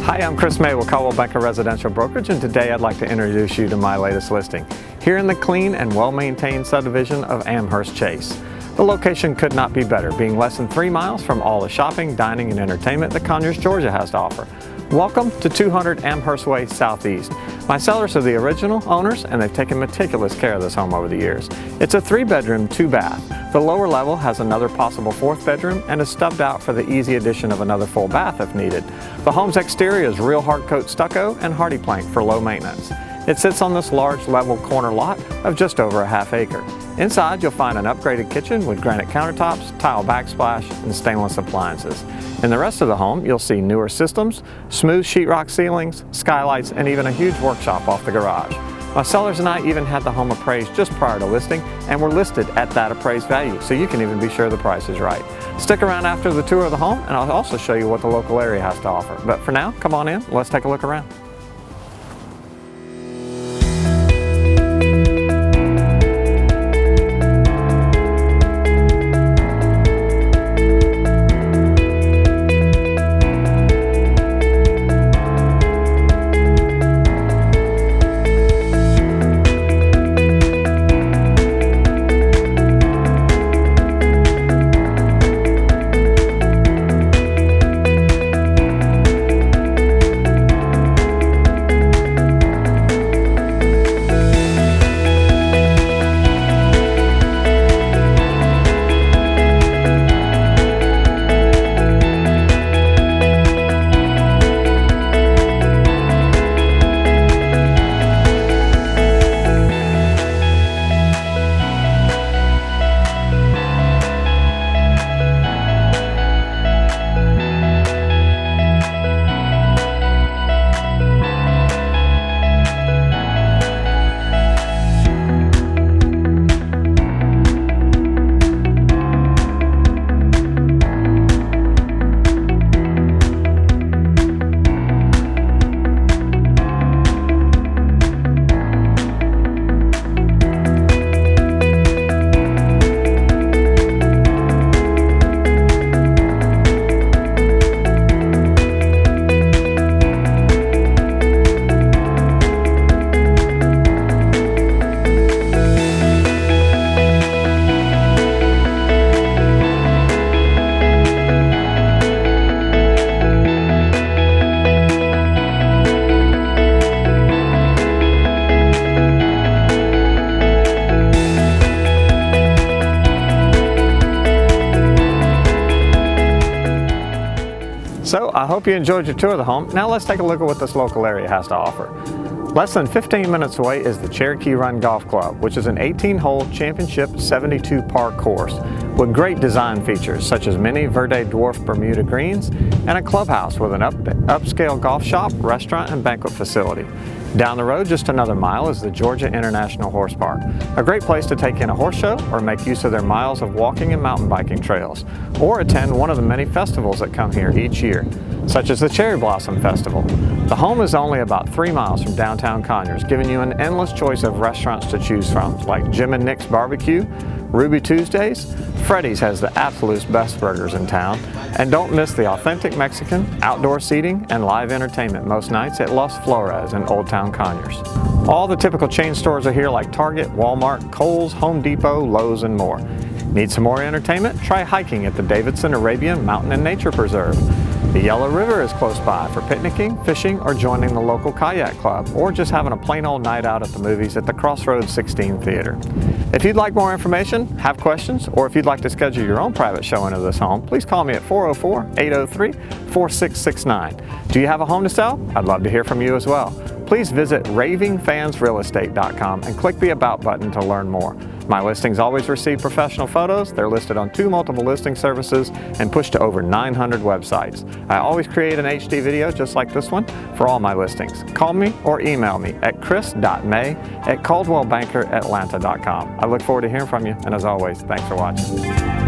Hi, I'm Chris May with Coldwell Banker Residential Brokerage, and today I'd like to introduce you to my latest listing here in the clean and well-maintained subdivision of Amherst Chase. The location could not be better, being less than 3 miles from all the shopping, dining, and entertainment that Conyers, Georgia has to offer. Welcome to 200 Amherst Way Southeast. My sellers are the original owners, and they've taken meticulous care of this home over the years. It's a 3-bedroom, 2-bath. The lower level has another possible 4th bedroom and is stubbed out for the easy addition of another full bath if needed. The home's exterior is real hard coat stucco and Hardie plank for low maintenance. It sits on this large level corner lot of just over a ½ acre. Inside you'll find an upgraded kitchen with granite countertops, tile backsplash, and stainless appliances. In the rest of the home you'll see newer systems, smooth sheetrock ceilings, skylights, and even a huge workshop off the garage. My sellers and I even had the home appraised just prior to listing, and we're listed at that appraised value, so you can even be sure the price is right. Stick around after the tour of the home and I'll also show you what the local area has to offer. But for now, come on in, let's take a look around. So I hope you enjoyed your tour of the home. Now let's take a look at what this local area has to offer. Less than 15 minutes away is the Cherokee Run Golf Club, which is an 18-hole championship 72-par course with great design features such as many Verde dwarf Bermuda greens and a clubhouse with an upscale golf shop, restaurant, and banquet facility. Down the road just another mile is the Georgia International Horse Park, a great place to take in a horse show or make use of their miles of walking and mountain biking trails, or attend one of the many festivals that come here each year, such as the Cherry Blossom Festival. The home is only about 3 miles from downtown Conyers, giving you an endless choice of restaurants to choose from, like Jim and Nick's Barbecue, Ruby Tuesdays, Freddy's has the absolute best burgers in town, and don't miss the authentic Mexican, outdoor seating, and live entertainment most nights at Los Flores in Old Town Conyers. All the typical chain stores are here like Target, Walmart, Kohl's, Home Depot, Lowe's, and more. Need some more entertainment? Try hiking at the Davidson Arabian Mountain and Nature Preserve. The Yellow River is close by for picnicking, fishing, or joining the local kayak club, or just having a plain old night out at the movies at the Crossroads 16 Theater. If you'd like more information, have questions, or if you'd like to schedule your own private showing of this home, please call me at 404-803-4669. Do you have a home to sell? I'd love to hear from you as well. Please visit ravingfansrealestate.com and click the About button to learn more. My listings always receive professional photos. They're listed on 2 multiple listing services and pushed to over 900 websites. I always create an HD video just like this one for all my listings. Call me or email me at chris.may@coldwellbankeratlanta.com. I look forward to hearing from you, and as always, thanks for watching.